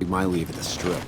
my leave at the Strip.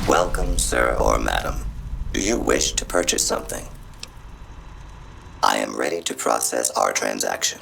Welcome, sir or madam. Do you wish to purchase something? I am ready to process our transaction.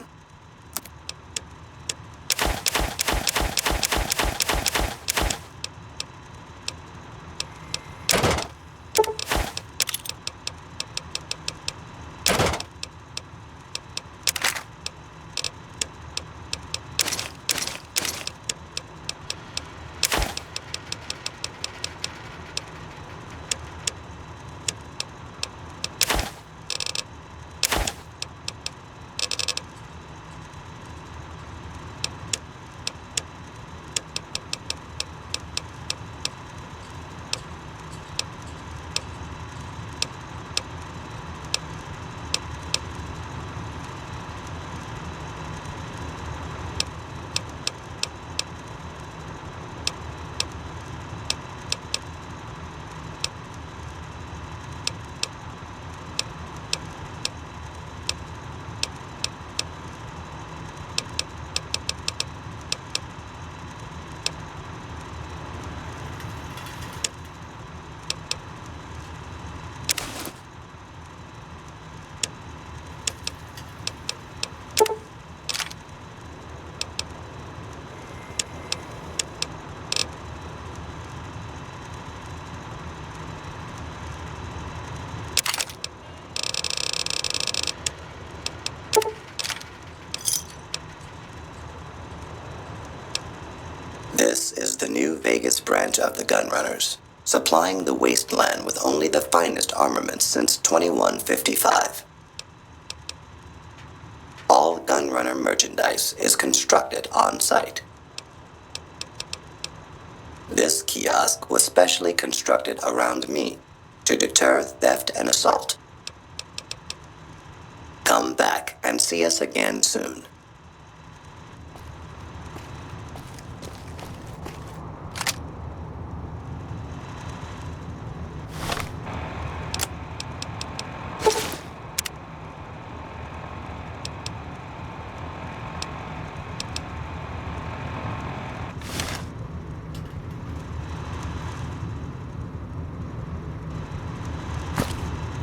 This is the new Vegas branch of the Gunrunners, supplying the wasteland with only the finest armaments since 2155. All Gunrunner merchandise is constructed on site. This kiosk was specially constructed around me to deter theft and assault. Come back and see us again soon.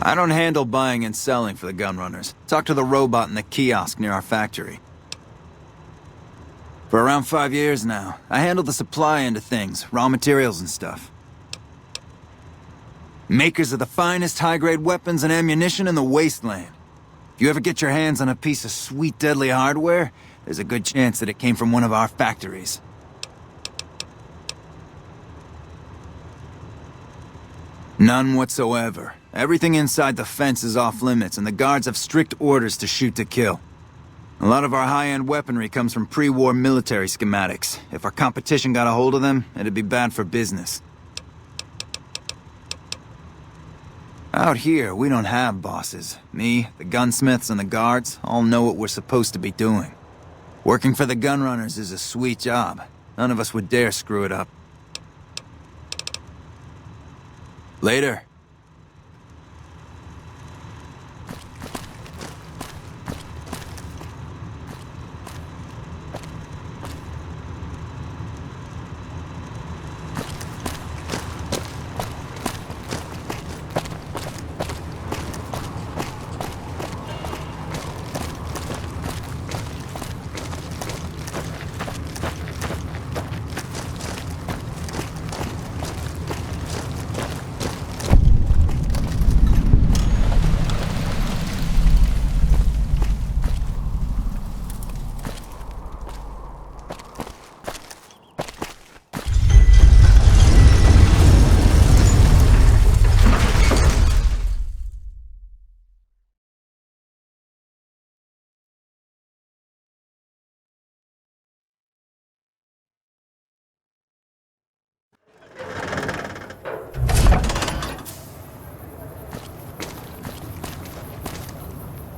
I don't handle buying and selling for the Gunrunners. Talk to the robot in the kiosk near our factory. For around 5 years now, I handle the supply end of things, raw materials and stuff. Makers of the finest high-grade weapons and ammunition in the wasteland. If you ever get your hands on a piece of sweet, deadly hardware, there's a good chance that it came from one of our factories. None whatsoever. Everything inside the fence is off limits, and the guards have strict orders to shoot to kill. A lot of our high-end weaponry comes from pre-war military schematics. If our competition got a hold of them, it'd be bad for business. Out here, we don't have bosses. Me, the gunsmiths, and the guards all know what we're supposed to be doing. Working for the Gunrunners is a sweet job. None of us would dare screw it up. Later.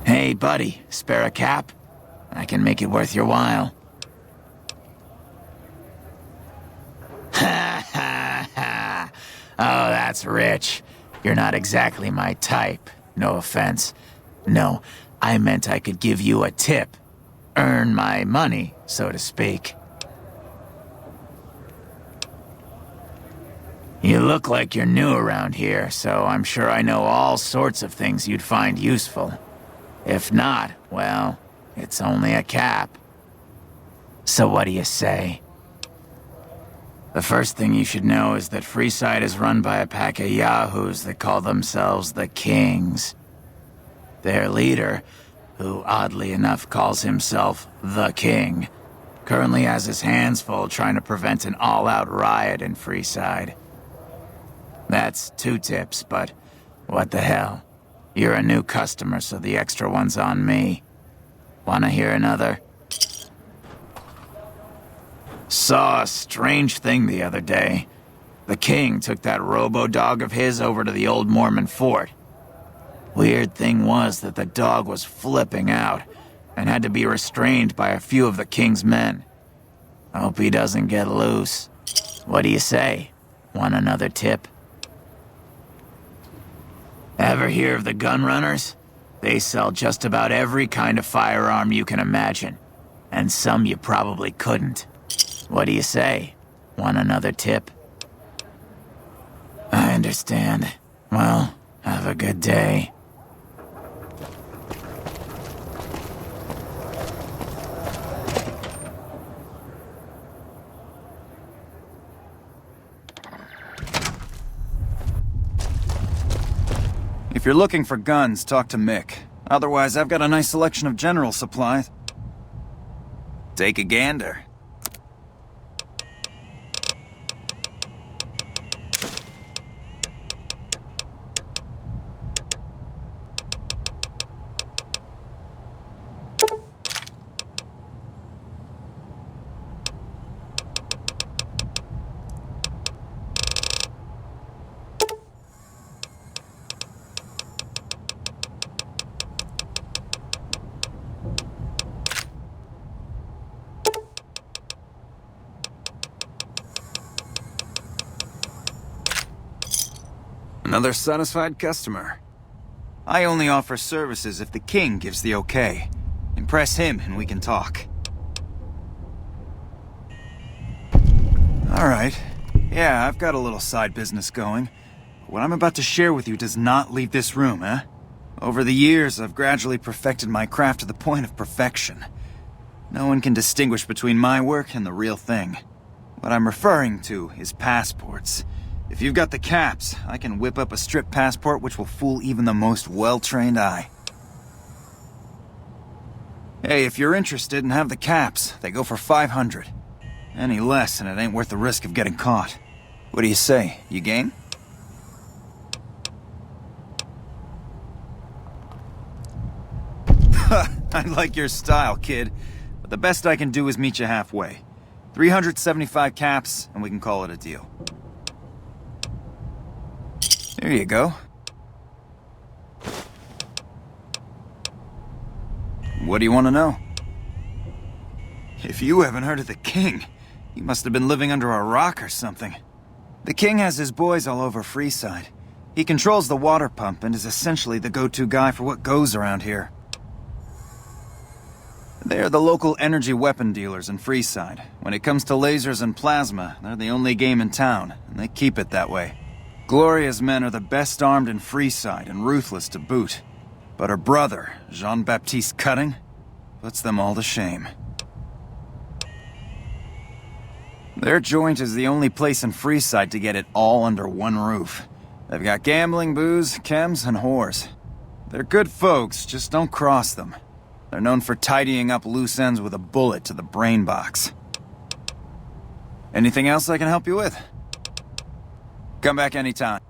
Hey, buddy, spare a cap? I can make it worth your while. Ha ha ha! Oh, that's rich. You're not exactly my type. No offense. No, I meant I could give you a tip. Earn my money, so to speak. You look like you're new around here, so I'm sure I know all sorts of things you'd find useful. If not, well, it's only a cap. So what do you say? The first thing you should know is that Freeside is run by a pack of yahoos that call themselves the Kings. Their leader, who oddly enough calls himself the King, currently has his hands full trying to prevent an all-out riot in Freeside. That's 2 tips, but what the hell? You're a new customer, so the extra one's on me. Wanna hear another? Saw a strange thing the other day. The King took that robo-dog of his over to the old Mormon fort. Weird thing was that the dog was flipping out, and had to be restrained by a few of the King's men. Hope he doesn't get loose. What do you say? Want another tip? Ever hear of the Gunrunners? They sell just about every kind of firearm you can imagine. And some you probably couldn't. What do you say? Want another tip? I understand. Well, have a good day. If you're looking for guns, talk to Mick. Otherwise, I've got a nice selection of general supplies. Take a gander. Another satisfied customer. I only offer services if the King gives the okay. Impress him and we can talk. Alright. Yeah, I've got a little side business going. what I'm about to share with you does not leave this room, eh? Over the years, I've gradually perfected my craft to the point of perfection. No one can distinguish between my work and the real thing. What I'm referring to is passports. If you've got the caps, I can whip up a strip passport which will fool even the most well-trained eye. Hey, if you're interested and have the caps, they go for 500. Any less and it ain't worth the risk of getting caught. What do you say? You game? I like your style, kid. But the best I can do is meet you halfway. 375 caps, and we can call it a deal. There you go. What do you want to know? If you haven't heard of the King, you must have been living under a rock or something. The King has his boys all over Freeside. He controls the water pump and is essentially the go-to guy for what goes around here. They're the local energy weapon dealers in Freeside. When it comes to lasers and plasma, they're the only game in town, and they keep it that way. Gloria's men are the best armed in Freeside and ruthless to boot. But her brother, Jean-Baptiste Cutting, puts them all to shame. Their joint is the only place in Freeside to get it all under one roof. They've got gambling, booze, chems, and whores. They're good folks, just don't cross them. They're known for tidying up loose ends with a bullet to the brain box. Anything else I can help you with? Come back anytime.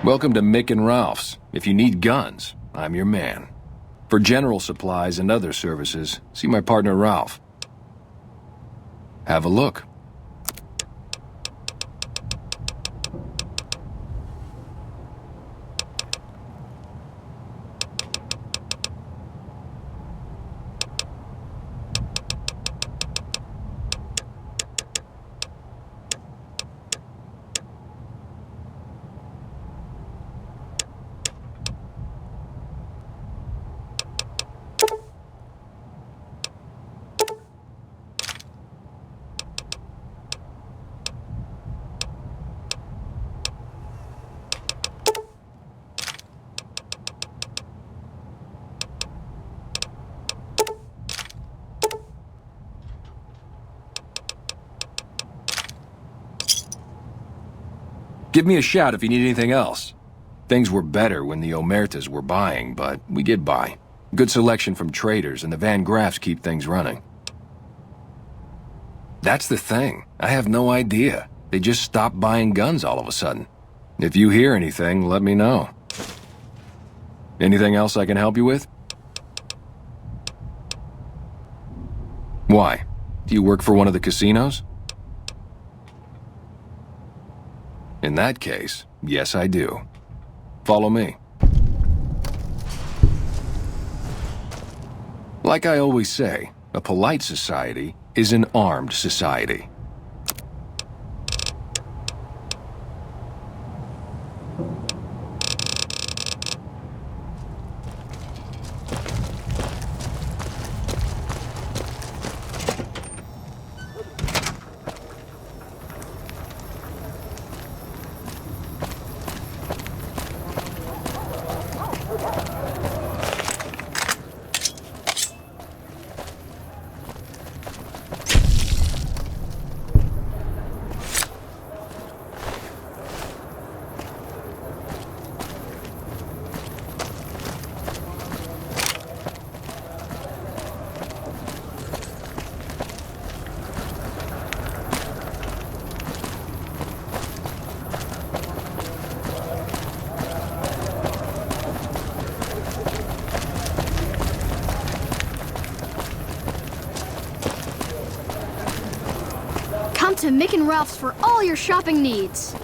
Welcome to Mick and Ralph's. If you need guns, I'm your man. For general supplies and other services, see my partner Ralph. Have a look. Give me a shout if you need anything else. Things were better when the Omertas were buying, but we get by. Good selection from traders, and the Van Graffs keep things running. That's the thing. I have no idea. They just stopped buying guns all of a sudden. If you hear anything, let me know. Anything else I can help you with? Why? Do you work for one of the casinos? In that case, yes I do. Follow me. Like I always say, a polite society is an armed society. Come to Mick and Ralph's for all your shopping needs.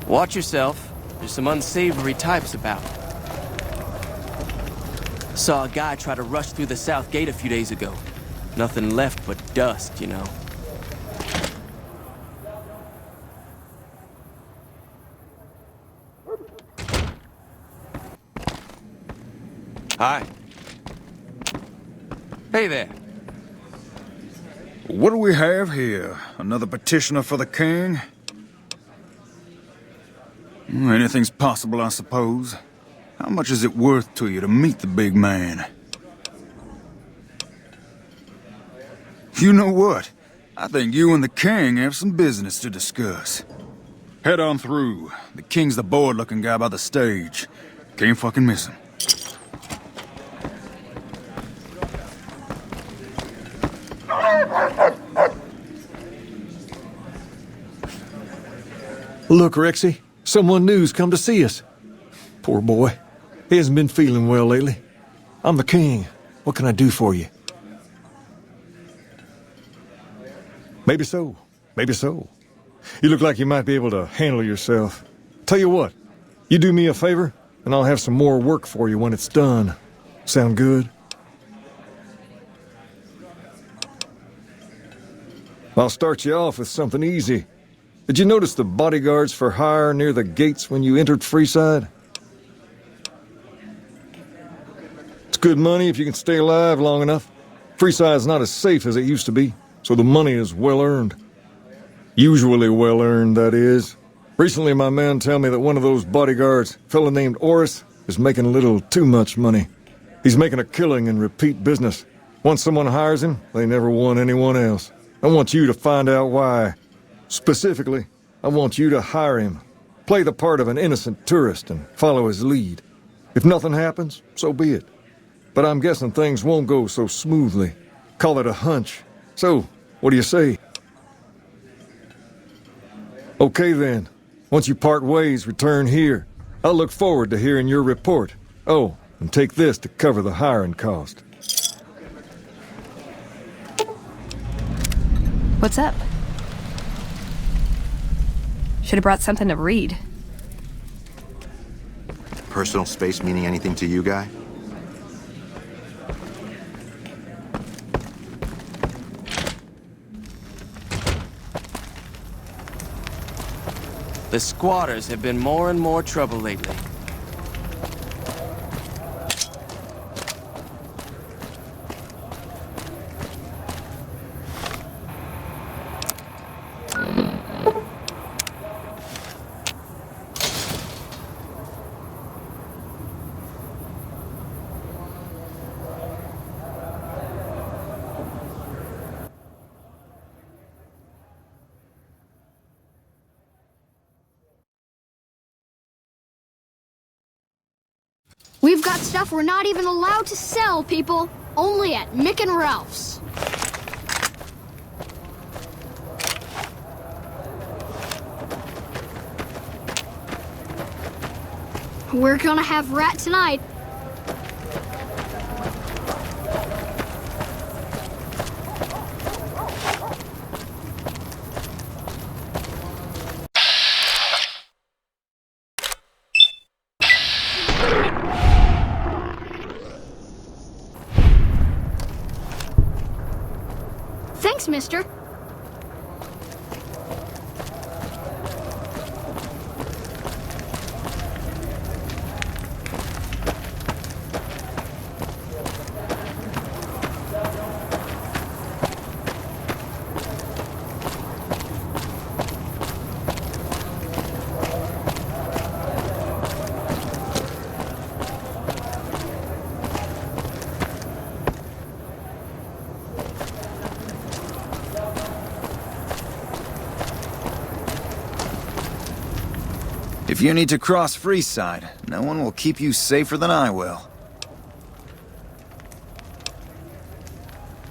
Watch yourself. There's some unsavory types about. Saw a guy try to rush through the south gate a few days ago. Nothing left but dust, you know. Hi. Hey there. What do we have here? Another petitioner for the king? Anything's possible, I suppose. How much is it worth to you to meet the big man? You know what? I think you and the king have some business to discuss. Head on through. The king's the bored-looking guy by the stage. Can't fucking miss him. Look, Rexy, someone new's come to see us. Poor boy. He hasn't been feeling well lately. I'm the king. What can I do for you? Maybe so. Maybe so. You look like you might be able to handle yourself. Tell you what, you do me a favor, and I'll have some more work for you when it's done. Sound good? I'll start you off with something easy. Did you notice the bodyguards for hire near the gates when you entered Freeside? It's good money if you can stay alive long enough. Freeside's not as safe as it used to be, so the money is well earned. Usually well earned, that is. Recently, my man tell me that one of those bodyguards, a fella named Oris, is making a little too much money. He's making a killing in repeat business. Once someone hires him, they never want anyone else. I want you to find out why. Specifically, I want you to hire him. Play the part of an innocent tourist and follow his lead. If nothing happens, so be it. But I'm guessing things won't go so smoothly. Call it a hunch. So, what do you say? Okay then. Once you part ways, return here. I'll look forward to hearing your report. Oh, and take this to cover the hiring cost. What's up? Should have brought something to read. Personal space meaning anything to you, Guy? The squatters have been more and more trouble lately. We've got stuff we're not even allowed to sell, people. Only at Mick and Ralph's. We're gonna have rat tonight. Thanks, mister. If you need to cross Freeside, no one will keep you safer than I will.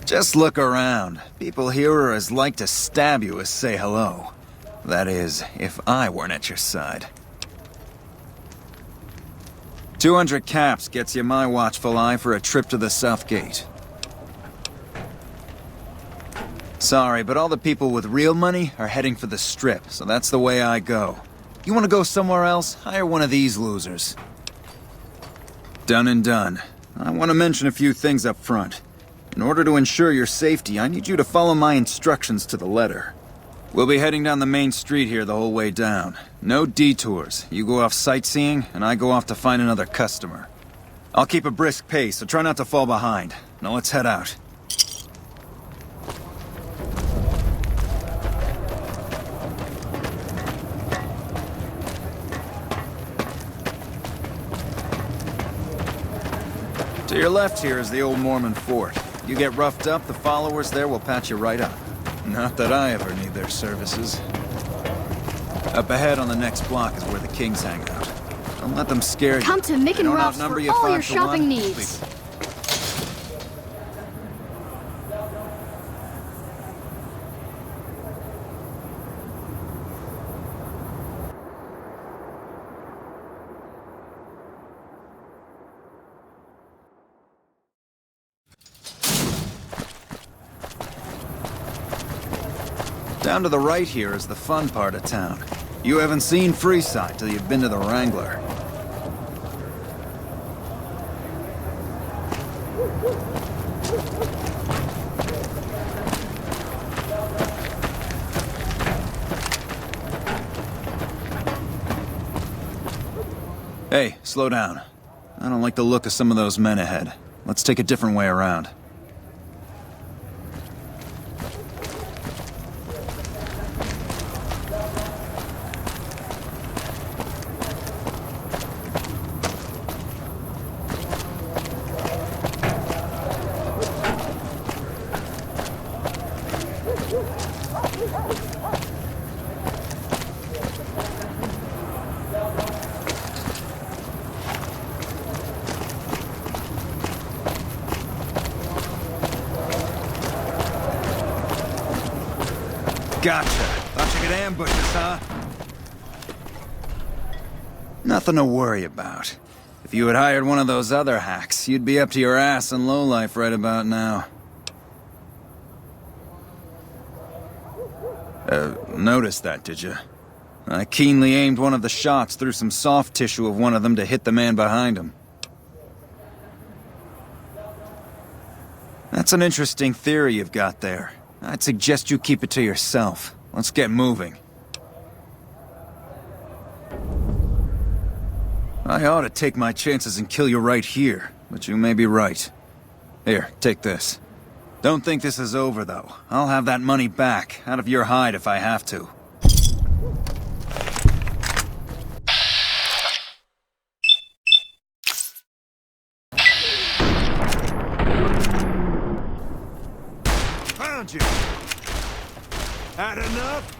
Just look around. People here are as like to stab you as say hello. That is, if I weren't at your side. 200 caps gets you my watchful eye for a trip to the South Gate. Sorry, but all the people with real money are heading for the Strip, so that's the way I go. You want to go somewhere else? Hire one of these losers. Done and done. I want to mention a few things up front. In order to ensure your safety, I need you to follow my instructions to the letter. We'll be heading down the main street here the whole way down. No detours. You go off sightseeing, and I go off to find another customer. I'll keep a brisk pace, so try not to fall behind. Now let's head out. To your left here is the old Mormon fort. You get roughed up, the followers there will patch you right up. Not that I ever need their services. Up ahead on the next block is where the kings hang out. Don't let them scare you. Come to Mick and Ralph's for all your shopping needs. Down to the right here is the fun part of town. You haven't seen Freeside till you've been to the Wrangler. Hey, slow down. I don't like the look of some of those men ahead. Let's take a different way around. Gotcha. Thought you could ambush us, huh? Nothing to worry about. If you had hired one of those other hacks, you'd be up to your ass in lowlife right about now. Noticed that, did you? I keenly aimed one of the shots through some soft tissue of one of them to hit the man behind him. That's an interesting theory you've got there. I'd suggest you keep it to yourself. Let's get moving. I ought to take my chances and kill you right here, but you may be right. Here, take this. Don't think this is over, though. I'll have that money back, out of your hide if I have to. Found you! Had enough?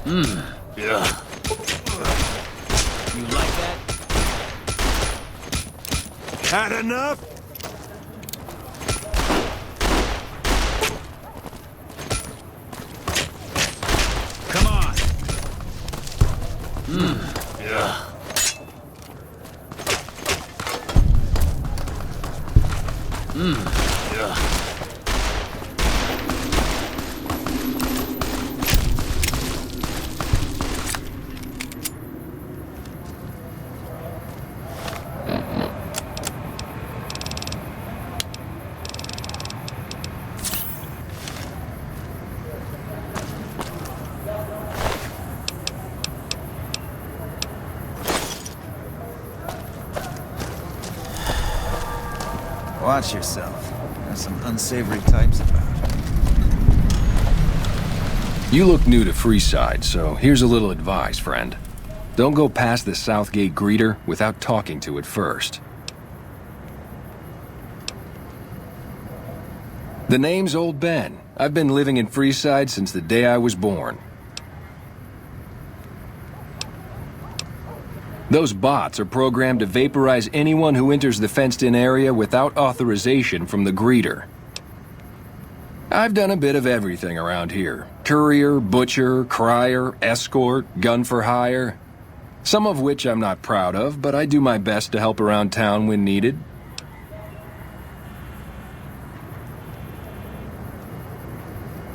You like that? Had enough? Come on. Yeah. Yeah. Watch yourself. There's some unsavory types about. You look new to Freeside, so here's a little advice, friend. Don't go past the Southgate greeter without talking to it first. The name's Old Ben. I've been living in Freeside since the day I was born. Those bots are programmed to vaporize anyone who enters the fenced-in area without authorization from the greeter. I've done a bit of everything around here. Courier, butcher, crier, escort, gun for hire. Some of which I'm not proud of, but I do my best to help around town when needed.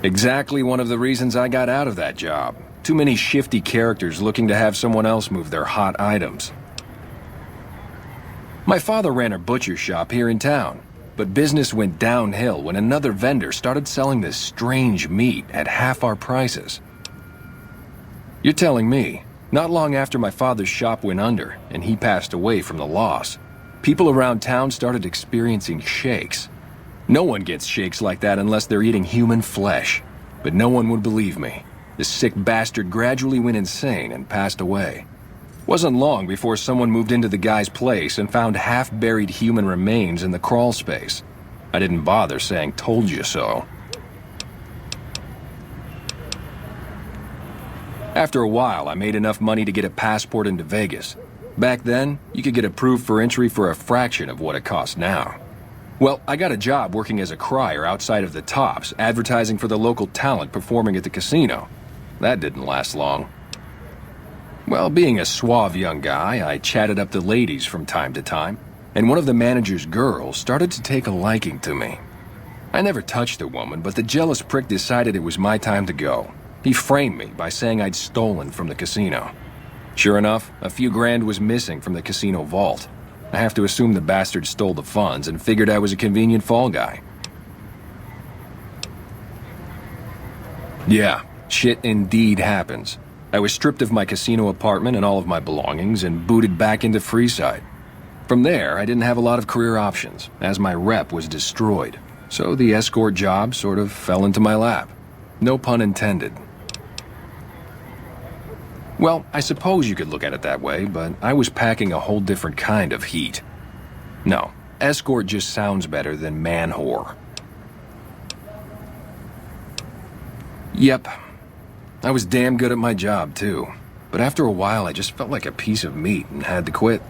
Exactly one of the reasons I got out of that job. Too many shifty characters looking to have someone else move their hot items. My father ran a butcher shop here in town, but business went downhill when another vendor started selling this strange meat at half our prices. You're telling me, not long after my father's shop went under and he passed away from the loss, people around town started experiencing shakes. No one gets shakes like that unless they're eating human flesh, but no one would believe me. The sick bastard gradually went insane and passed away. Wasn't long before someone moved into the guy's place and found half-buried human remains in the crawl space. I didn't bother saying "told you so." After a while, I made enough money to get a passport into Vegas. Back then, you could get approved for entry for a fraction of what it costs now. Well, I got a job working as a crier outside of the Tops, advertising for the local talent performing at the casino. That didn't last long. Well, being a suave young guy, I chatted up the ladies from time to time, and one of the manager's girls started to take a liking to me. I never touched the woman, but the jealous prick decided it was my time to go. He framed me by saying I'd stolen from the casino. Sure enough, a few grand was missing from the casino vault. I have to assume the bastard stole the funds and figured I was a convenient fall guy. Yeah, shit indeed happens. I was stripped of my casino apartment and all of my belongings and booted back into Freeside. From there, I didn't have a lot of career options, as my rep was destroyed. So the escort job sort of fell into my lap. No pun intended. Well, I suppose you could look at it that way, but I was packing a whole different kind of heat. No, escort just sounds better than man-whore. Yep. I was damn good at my job, too. But after a while, I just felt like a piece of meat and had to quit.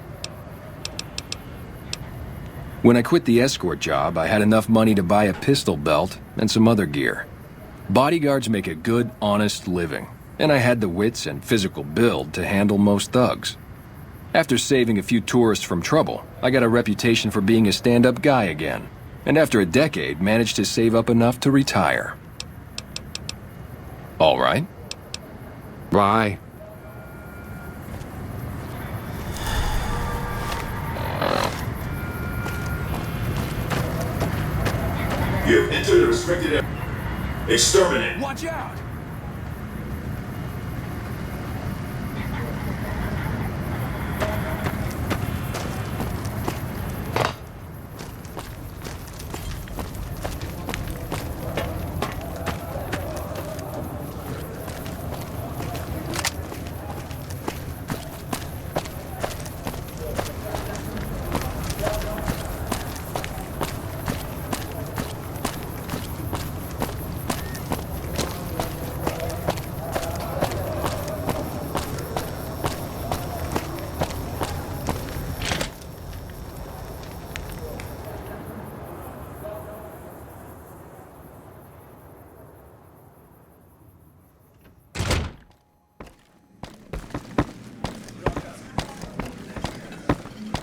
When I quit the escort job, I had enough money to buy a pistol belt and some other gear. Bodyguards make a good, honest living, and I had the wits and physical build to handle most thugs. After saving a few tourists from trouble, I got a reputation for being a stand-up guy again, and after a decade, managed to save up enough to retire. All right. Bye. You have entered the restricted area. Exterminate. Watch out!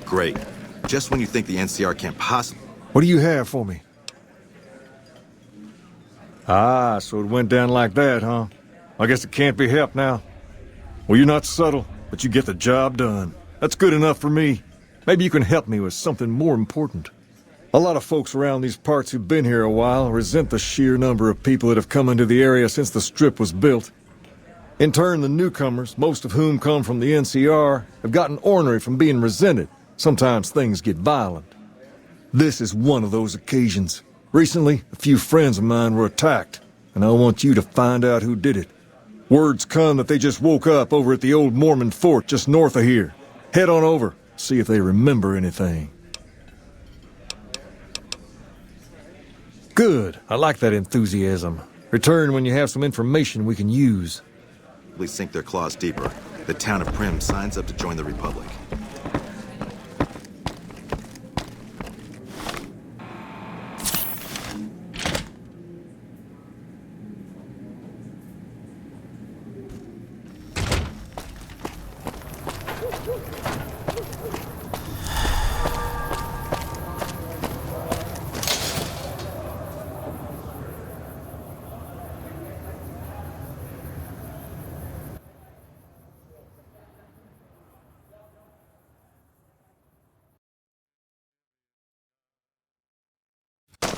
Great. Just when you think the NCR can't possibly... What do you have for me? Ah, so it went down like that, huh? I guess it can't be helped now. Well, you're not subtle, but you get the job done. That's good enough for me. Maybe you can help me with something more important. A lot of folks around these parts who've been here a while resent the sheer number of people that have come into the area since the Strip was built. In turn, the newcomers, most of whom come from the NCR, have gotten ornery from being resented. Sometimes things get violent. This is one of those occasions. Recently, a few friends of mine were attacked, and I want you to find out who did it. Word's come that they just woke up over at the old Mormon fort just north of here. Head on over, see if they remember anything. Good. I like that enthusiasm. Return when you have some information we can use. Please sink their claws deeper. The town of Primm signs up to join the Republic.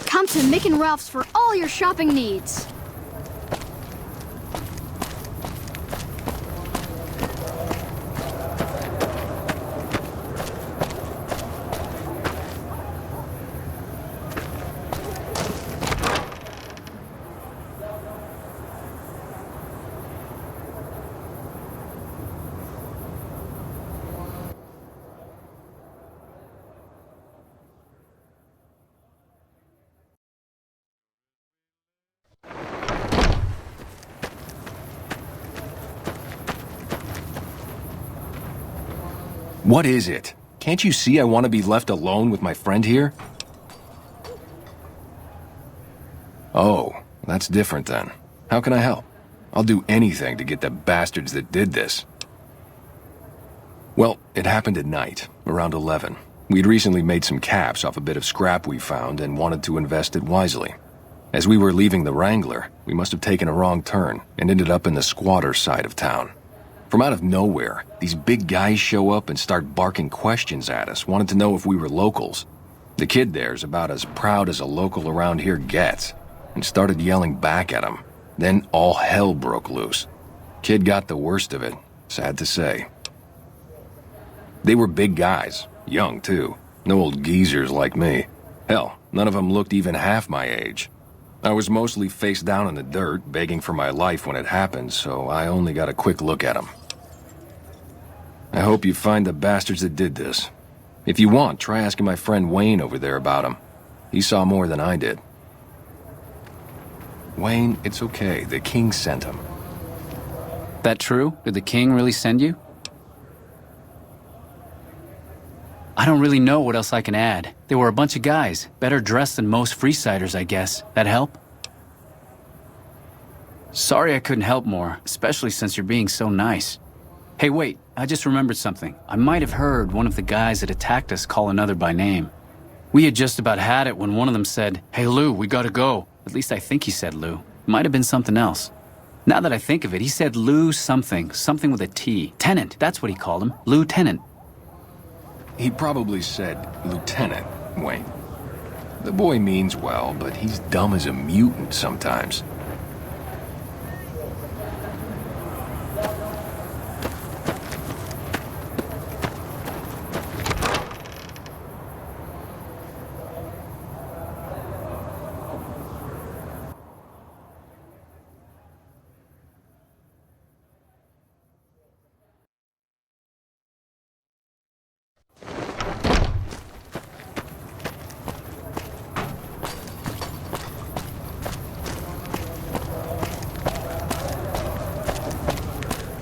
Come to Mick and Ralph's for all your shopping needs. What is it? Can't you see I want to be left alone with my friend here? Oh, that's different then. How can I help? I'll do anything to get the bastards that did this. Well, it happened at night, around 11. We'd recently made some caps off a bit of scrap we found and wanted to invest it wisely. As we were leaving the Wrangler, we must have taken a wrong turn and ended up in the squatter side of town. From out of nowhere, these big guys show up and start barking questions at us, wanted to know if we were locals. The kid there's about as proud as a local around here gets, and started yelling back at him. Then all hell broke loose. Kid got the worst of it, sad to say. They were big guys, young too, no old geezers like me. Hell, none of them looked even half my age. I was mostly face down in the dirt, begging for my life when it happened, so I only got a quick look at them. I hope you find the bastards that did this. If you want, try asking my friend Wayne over there about him. He saw more than I did. Wayne, it's okay. The king sent him. That true? Did the king really send you? I don't really know what else I can add. They were a bunch of guys, better dressed than most Freesiders, I guess. That help? Sorry I couldn't help more, especially since you're being so nice. Hey, wait, I just remembered something. I might have heard one of the guys that attacked us call another by name. We had just about had it when one of them said, "Hey, Lou, we gotta go." At least I think he said Lou. Might have been something else. Now that I think of it, he said Lou something with a T. Tennant, that's what he called him. Lou Tennant. He probably said Lieutenant, Wayne. The boy means well, but he's dumb as a mutant sometimes.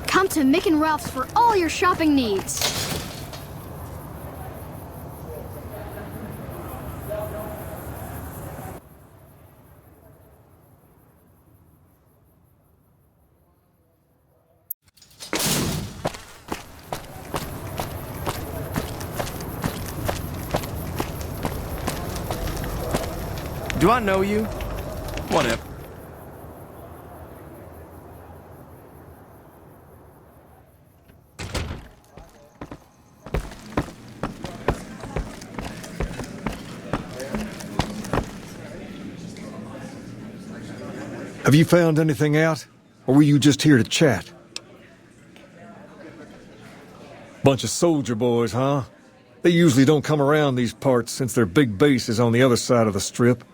Come to Mick and Ralph's for all your shopping needs. Do I know you? Whatever. Have you found anything out? Or were you just here to chat? Bunch of soldier boys, huh? They usually don't come around these parts since their big base is on the other side of the strip.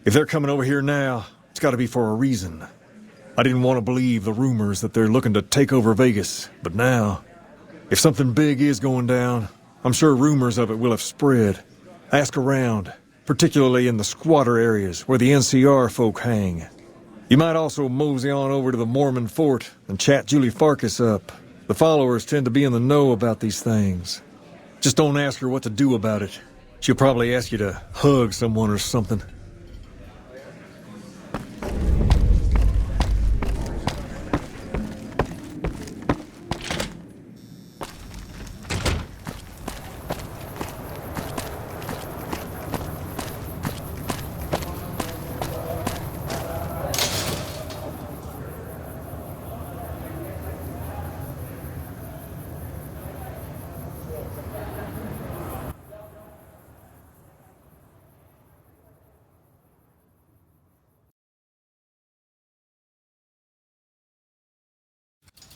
If they're coming over here now, it's gotta be for a reason. I didn't want to believe the rumors that they're looking to take over Vegas, but now, if something big is going down, I'm sure rumors of it will have spread. Ask around, particularly in the squatter areas where the NCR folk hang. You might also mosey on over to the Mormon fort and chat Julie Farkas up. The followers tend to be in the know about these things. Just don't ask her what to do about it. She'll probably ask you to hug someone or something.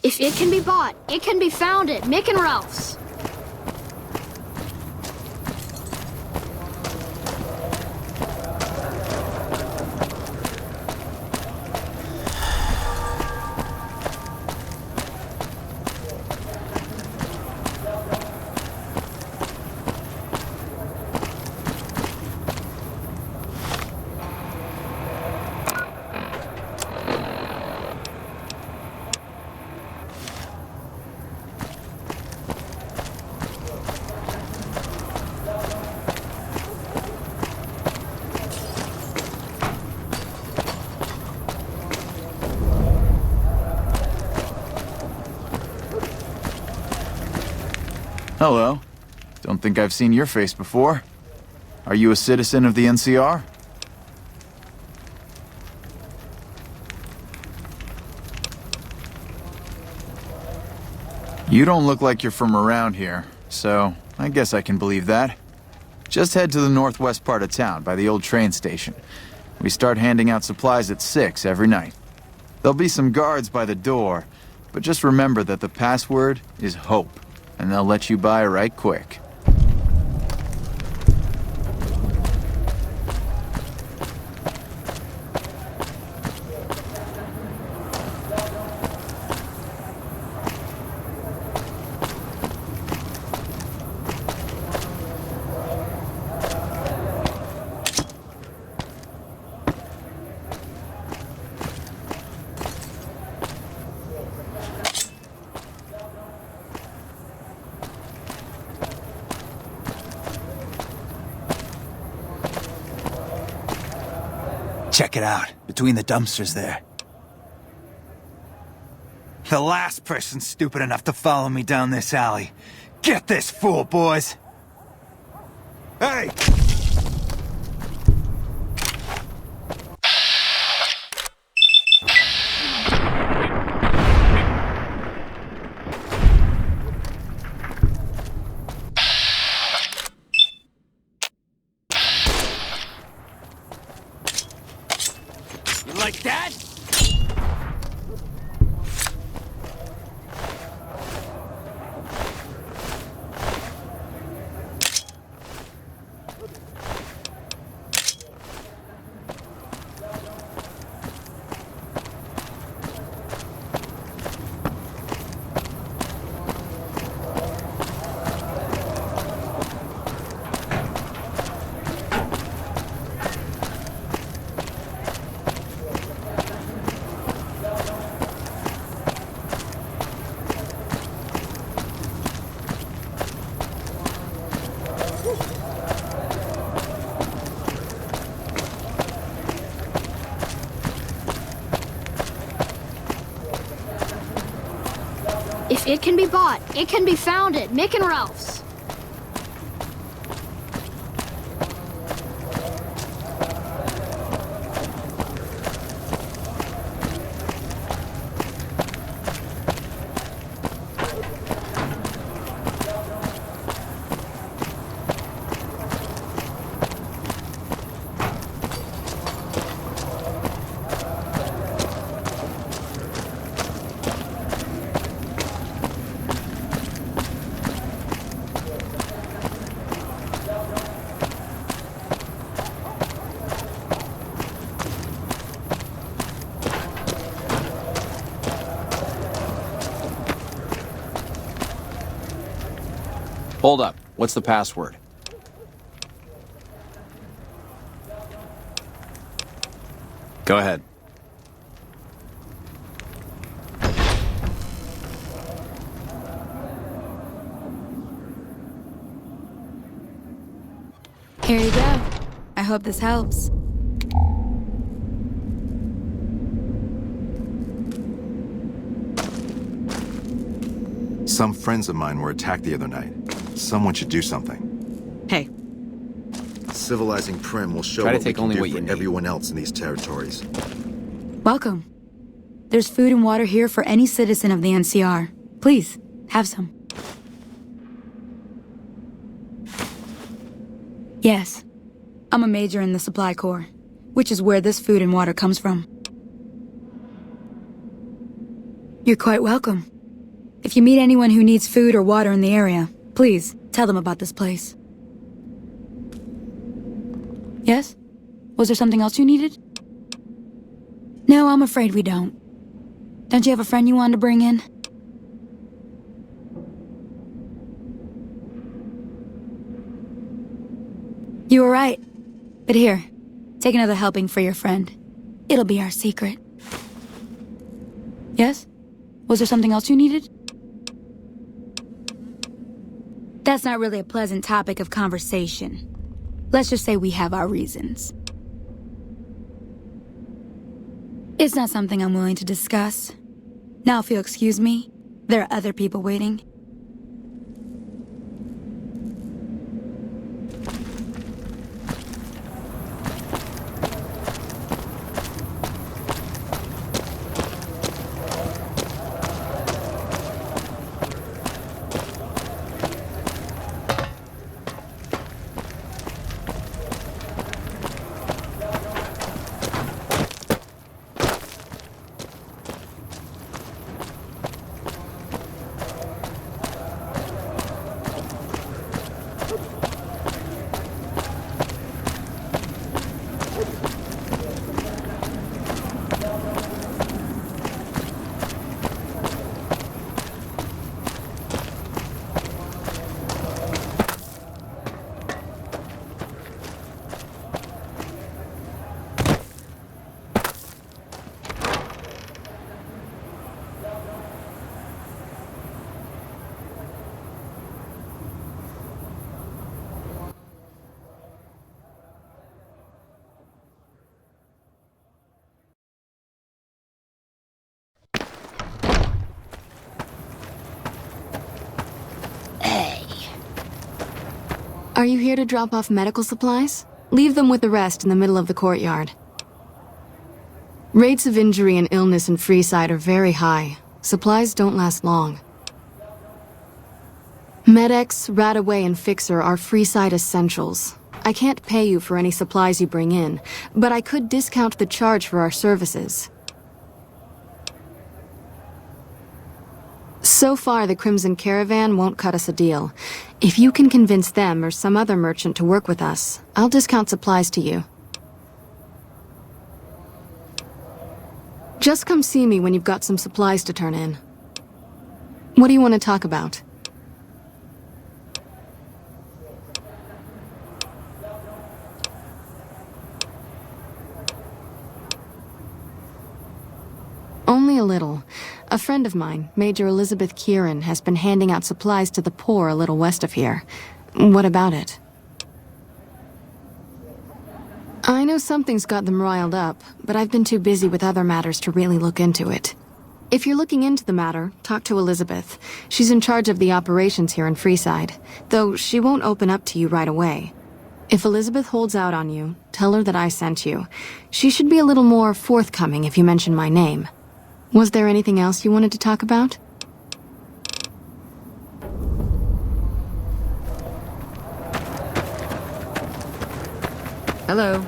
If it can be bought, it can be found at Mick and Ralph's. Hello. Don't think I've seen your face before. Are you a citizen of the NCR? You don't look like you're from around here, so I guess I can believe that. Just head to the northwest part of town, by the old train station. We start handing out supplies at 6 every night. There'll be some guards by the door, but just remember that the password is HOPE, and they'll let you by right quick. Check it out, between the dumpsters there. The last person stupid enough to follow me down this alley. Get this fool, boys! Hey! Like that? If it can be bought, it can be found at Mick and Ralph's. Hold up. What's the password? Go ahead. Here you go. I hope this helps. Some friends of mine were attacked the other night. Someone should do something. Hey. Civilizing Prim will show Try to what take we can only do what you for need. everyone else in these territories. Welcome. There's food and water here for any citizen of the NCR. Please, have some. Yes. I'm a major in the Supply Corps, which is where this food and water comes from. You're quite welcome. If you meet anyone who needs food or water in the area, please, tell them about this place. Yes? Was there something else you needed? No, I'm afraid we don't. Don't you have a friend you wanted to bring in? You were right. But here, take another helping for your friend. It'll be our secret. Yes? Was there something else you needed? That's not really a pleasant topic of conversation. Let's just say we have our reasons. It's not something I'm willing to discuss. Now, if you'll excuse me, there are other people waiting. Are you here to drop off medical supplies? Leave them with the rest in the middle of the courtyard. Rates of injury and illness in Freeside are very high. Supplies don't last long. Med-X, Radaway, and Fixer are Freeside essentials. I can't pay you for any supplies you bring in, but I could discount the charge for our services. So far, the Crimson Caravan won't cut us a deal. If you can convince them or some other merchant to work with us, I'll discount supplies to you. Just come see me when you've got some supplies to turn in. What do you want to talk about? Only a little. A friend of mine, Major Elizabeth Kieran, has been handing out supplies to the poor a little west of here. What about it? I know something's got them riled up, but I've been too busy with other matters to really look into it. If you're looking into the matter, talk to Elizabeth. She's in charge of the operations here in Freeside, though she won't open up to you right away. If Elizabeth holds out on you, tell her that I sent you. She should be a little more forthcoming if you mention my name. Was there anything else you wanted to talk about? Hello.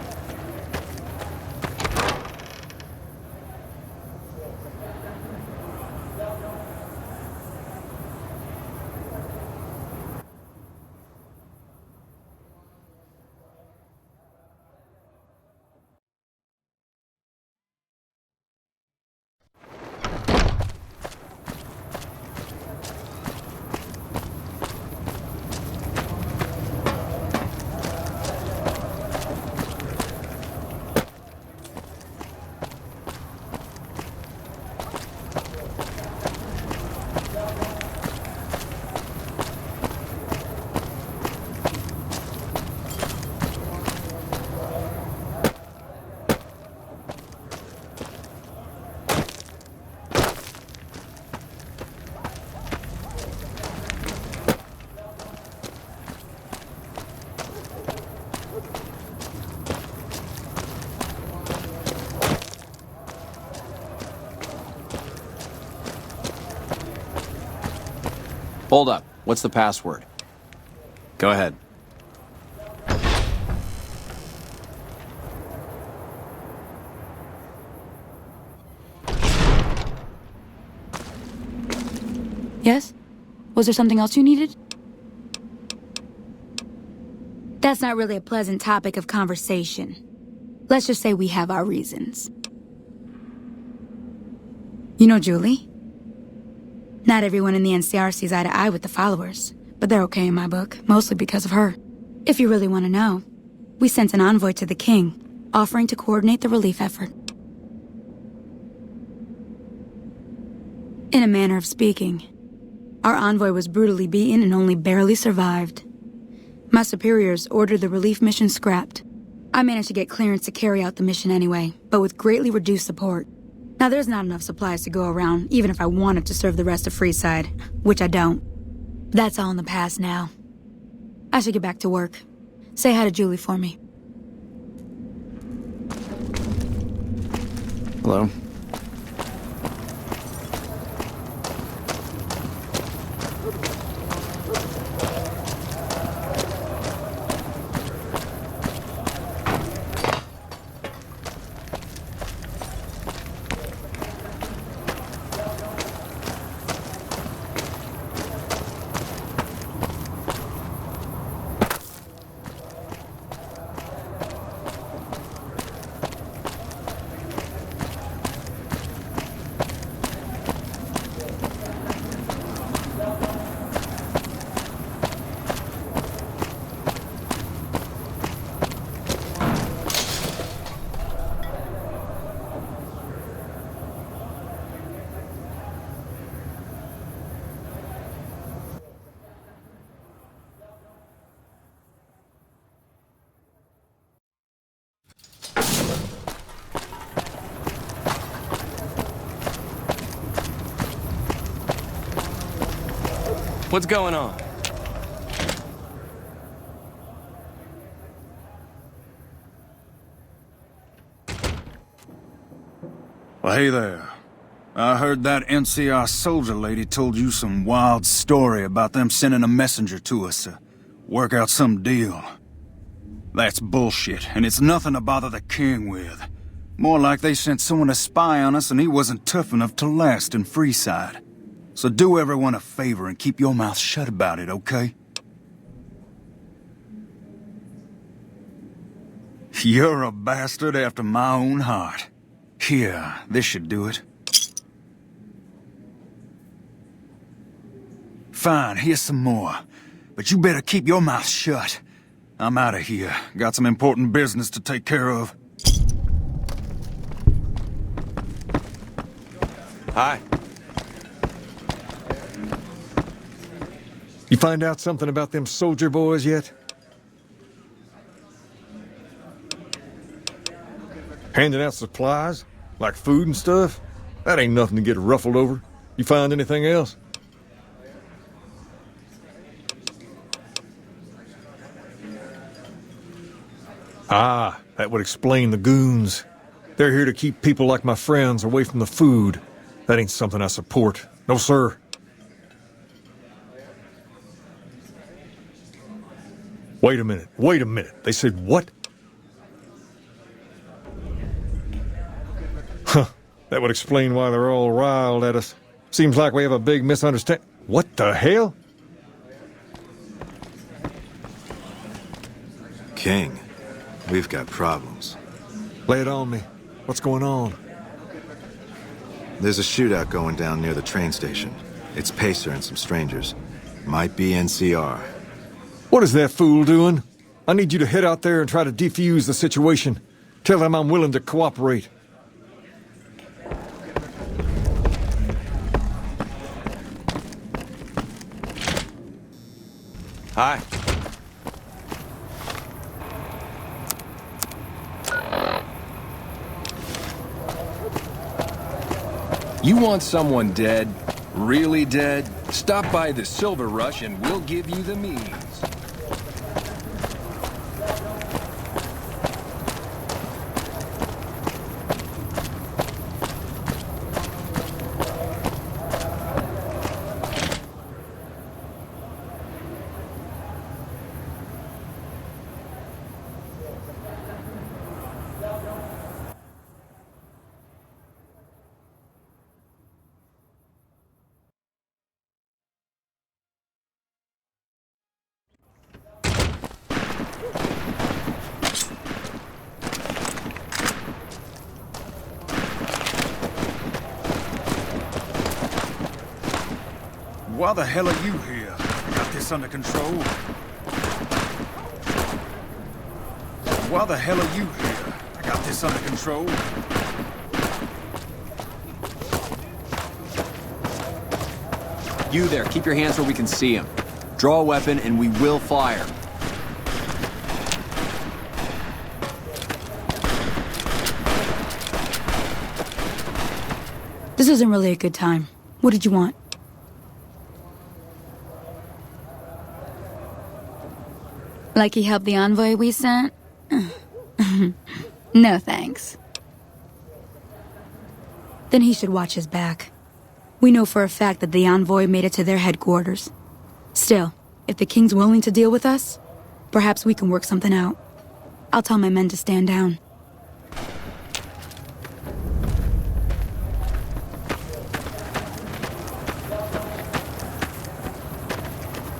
Hold up. What's the password? Go ahead. Yes? Was there something else you needed? That's not really a pleasant topic of conversation. Let's just say we have our reasons. You know Julie? Not everyone in the NCR sees eye to eye with the followers, but they're okay in my book, mostly because of her. If you really want to know, we sent an envoy to the king, offering to coordinate the relief effort. In a manner of speaking, our envoy was brutally beaten and only barely survived. My superiors ordered the relief mission scrapped. I managed to get clearance to carry out the mission anyway, but with greatly reduced support. Now there's not enough supplies to go around, even if I wanted to serve the rest of Freeside, which I don't. That's all in the past now. I should get back to work. Say hi to Julie for me. Hello. What's going on? Well, hey there. I heard that NCR soldier lady told you some wild story about them sending a messenger to us to work out some deal. That's bullshit, and it's nothing to bother the king with. More like they sent someone to spy on us and he wasn't tough enough to last in Freeside. So do everyone a favor and keep your mouth shut about it, okay? You're a bastard after my own heart. Here, this should do it. Fine, here's some more. But you better keep your mouth shut. I'm out of here. Got some important business to take care of. Hi. You find out something about them soldier boys yet? Handing out supplies? Like food and stuff? That ain't nothing to get ruffled over. You find anything else? Ah, that would explain the goons. They're here to keep people like my friends away from the food. That ain't something I support. No, sir. Wait a minute. They said what? Huh, that would explain why they're all riled at us. Seems like we have a big misunderstanding. What the hell? King, we've got problems. Lay it on me. What's going on? There's a shootout going down near the train station. It's Pacer and some strangers. Might be NCR. What is that fool doing? I need you to head out there and try to defuse the situation. Tell them I'm willing to cooperate. Hi. You want someone dead? Really dead? Stop by the Silver Rush and we'll give you the means. Why the hell are you here? Got this under control? Why the hell are you here? I got this under control. You there, keep your hands where we can see him. Draw a weapon and we will fire. This isn't really a good time. What did you want? Like he helped the envoy we sent? No thanks. Then he should watch his back. We know for a fact that the envoy made it to their headquarters. Still, if the king's willing to deal with us, perhaps we can work something out. I'll tell my men to stand down.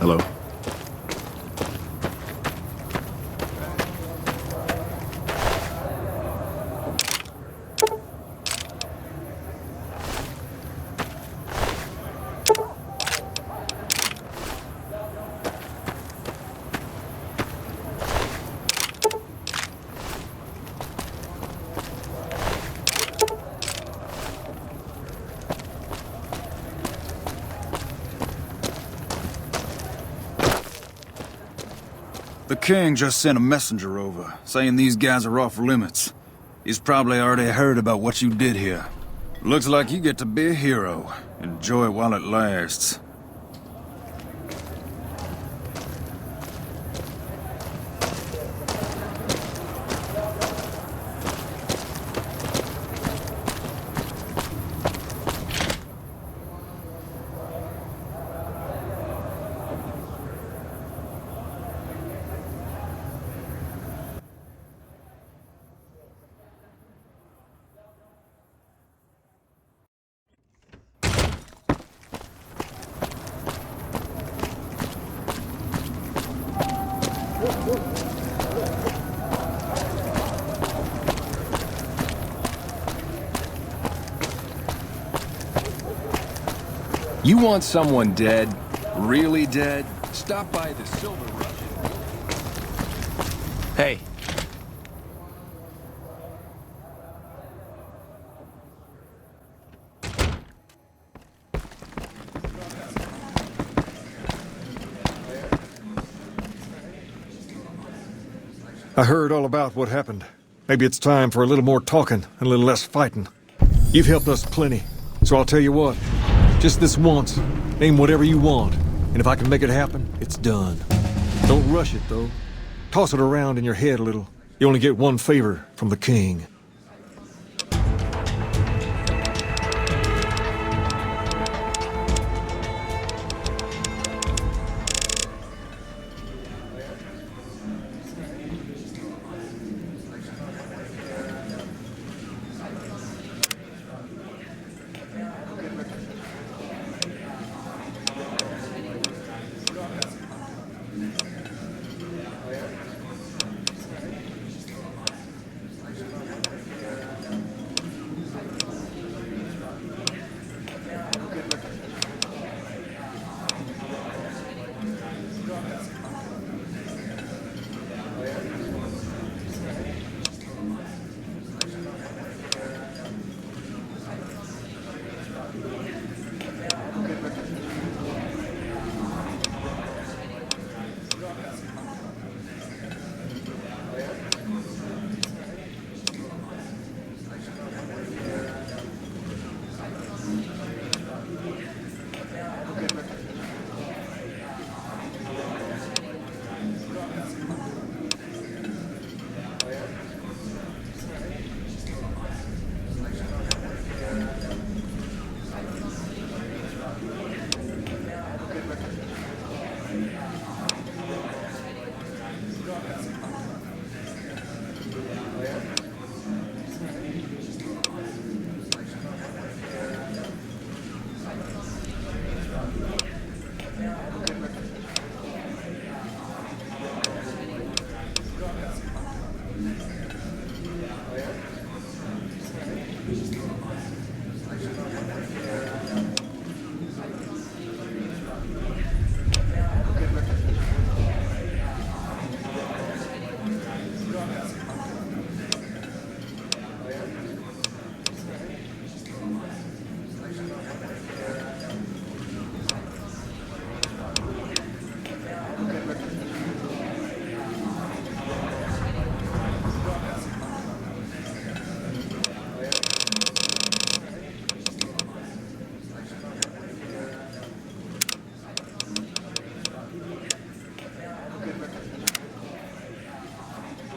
Hello? The king just sent a messenger over, saying these guys are off limits. He's probably already heard about what you did here. Looks like you get to be a hero. Enjoy it while it lasts. You want someone dead? Really dead? Stop by the Silver Rush. Hey. I heard all about what happened. Maybe it's time for a little more talking and a little less fighting. You've helped us plenty, so I'll tell you what. Just this once, name whatever you want, and if I can make it happen, it's done. Don't rush it, though. Toss it around in your head a little. You only get one favor from the king.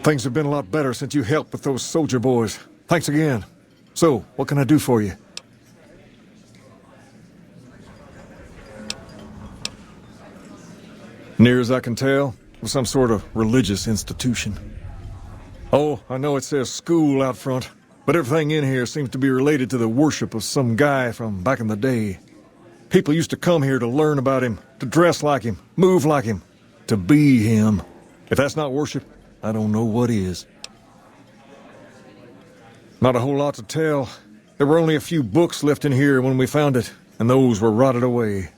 Things have been a lot better since you helped with those soldier boys. Thanks again. So, what can I do for you? Near as I can tell, it was some sort of religious institution. Oh, I know it says school out front, but everything in here seems to be related to the worship of some guy from back in the day. People used to come here to learn about him, to dress like him, move like him, to be him. If that's not worship, I don't know what is. Not a whole lot to tell. There were only a few books left in here when we found it, and those were rotted away.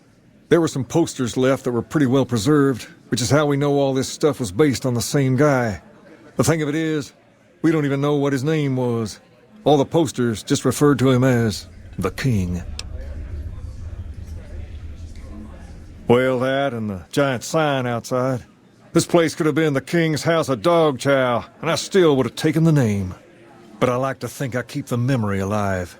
There were some posters left that were pretty well preserved, which is how we know all this stuff was based on the same guy. The thing of it is, we don't even know what his name was. All the posters just referred to him as the King. Well, that and the giant sign outside. This place could have been the King's House of Dog Chow, and I still would have taken the name. But I like to think I keep the memory alive.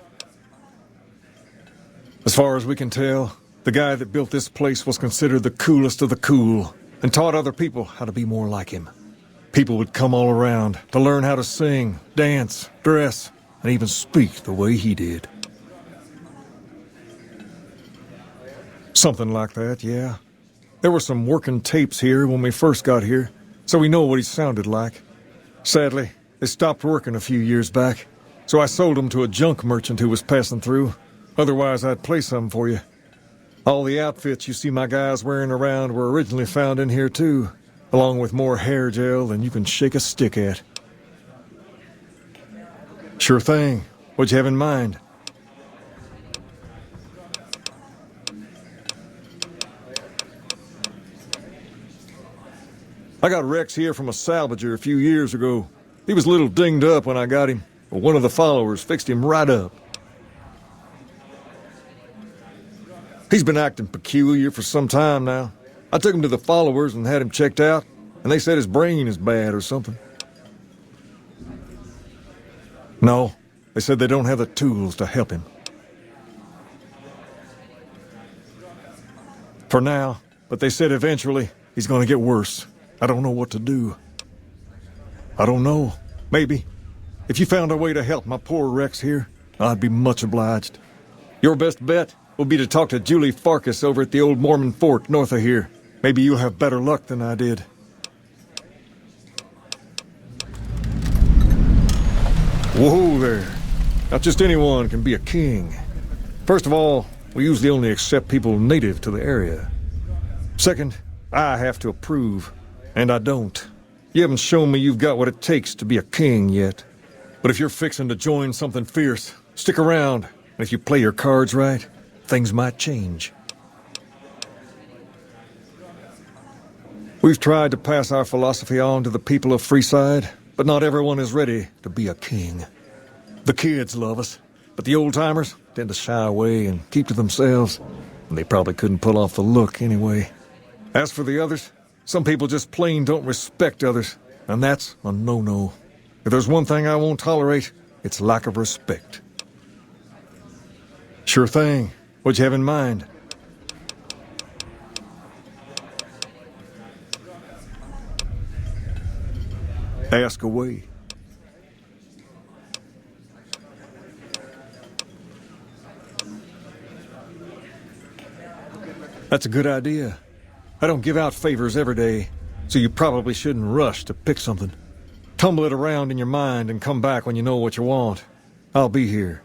As far as we can tell, the guy that built this place was considered the coolest of the cool, and taught other people how to be more like him. People would come all around to learn how to sing, dance, dress, and even speak the way he did. Something like that, yeah. There were some working tapes here when we first got here, so we know what he sounded like. Sadly, they stopped working a few years back, so I sold them to a junk merchant who was passing through. Otherwise, I'd play some for you. All the outfits you see my guys wearing around were originally found in here too, along with more hair gel than you can shake a stick at. Sure thing. What'd you have in mind? I got Rex here from a salvager a few years ago. He was a little dinged up when I got him, but one of the followers fixed him right up. He's been acting peculiar for some time now. I took him to the followers and had him checked out, and they said his brain is bad or something. No, they said they don't have the tools to help him. For now, but they said eventually he's going to get worse. I don't know what to do. I don't know. Maybe. If you found a way to help my poor Rex here, I'd be much obliged. Your best bet will be to talk to Julie Farkas over at the old Mormon fort north of here. Maybe you'll have better luck than I did. Whoa there. Not just anyone can be a king. First of all, we usually only accept people native to the area. Second, I have to approve, and I don't. You haven't shown me you've got what it takes to be a king yet. But if you're fixing to join something fierce, stick around. And if you play your cards right, things might change. We've tried to pass our philosophy on to the people of Freeside, but not everyone is ready to be a king. The kids love us, but the old-timers tend to shy away and keep to themselves, and they probably couldn't pull off the look anyway. As for the others, some people just plain don't respect others, and that's a no-no. If there's one thing I won't tolerate, it's lack of respect. Sure thing. What'd you have in mind? Ask away. That's a good idea. I don't give out favors every day, so you probably shouldn't rush to pick something. Tumble it around in your mind and come back when you know what you want. I'll be here.